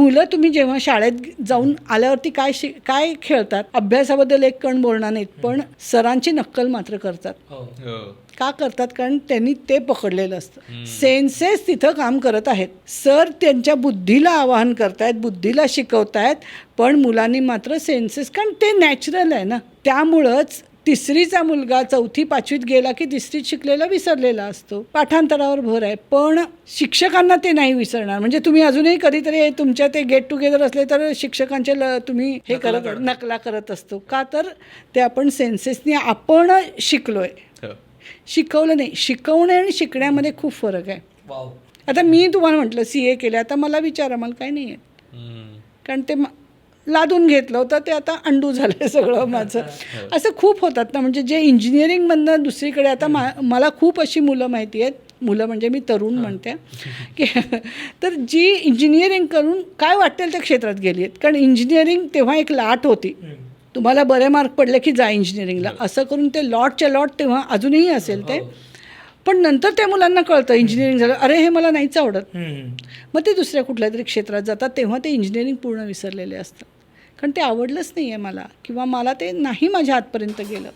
मुलं तुम्ही जेव्हा शाळेत जाऊन आल्यावरती काय खेळतात, अभ्यासाबद्दल एक कण बोलणार नाहीत, पण सरांची नक्कल मात्र करतात. का करतात? कारण त्यांनी ते पकडलेलं असतं. सेन्सेस तिथं काम करत आहेत. सर त्यांच्या बुद्धीला आवाहन करतायत, बुद्धीला शिकवतायत, पण मुलांनी मात्र सेन्सेस, कारण ते नॅचरल आहे ना. त्यामुळंच तिसरीचा मुलगा 4वी-5वीत गेला की 3रीत शिकलेला विसरलेला असतो. पाठांतरावर भर आहे, पण शिक्षकांना ते नाही विसरणार. म्हणजे तुम्ही अजूनही कधीतरी तुमच्या ते गेट टुगेदर असले तर शिक्षकांचे तुम्ही हे नकला करत असतो. का तर ते आपण सेन्सेसनी आपण शिकलोय, शिकवलं नाही. शिकवणे आणि शिकण्यामध्ये खूप फरक आहे. आता मी तुम्हाला म्हटलं CA केलं, आता मला विचारा, मला काही नाही आहे, कारण ते लादून घेतलं होतं, ते आता अंडू झालं सगळं माझं. असं खूप होतात ना, म्हणजे जे इंजिनिअरिंगमधनं दुसरीकडे आता मला खूप अशी मुलं माहिती आहेत, मुलं म्हणजे मी तरुण म्हणते की तर जी इंजिनिअरिंग करून काय वाटेल त्या क्षेत्रात गेली आहेत. कारण इंजिनिअरिंग तेव्हा एक लाट होती, तुम्हाला बरे मार्क पडले की जा इंजिनिअरिंगला, असं करून ते लॉटच्या लॉट तेव्हा अजूनही असेल ते. पण नंतर त्या मुलांना कळतं इंजिनिअरिंग झालं, अरे हे मला नाहीच आवडत, मग ते दुसऱ्या कुठल्या तरी क्षेत्रात जातात. तेव्हा ते इंजिनिअरिंग पूर्ण विसरलेले असतात, कारण ते आवडलंच नाही आहे मला, किंवा मला ते नाही माझ्या आतपर्यंत गेलं.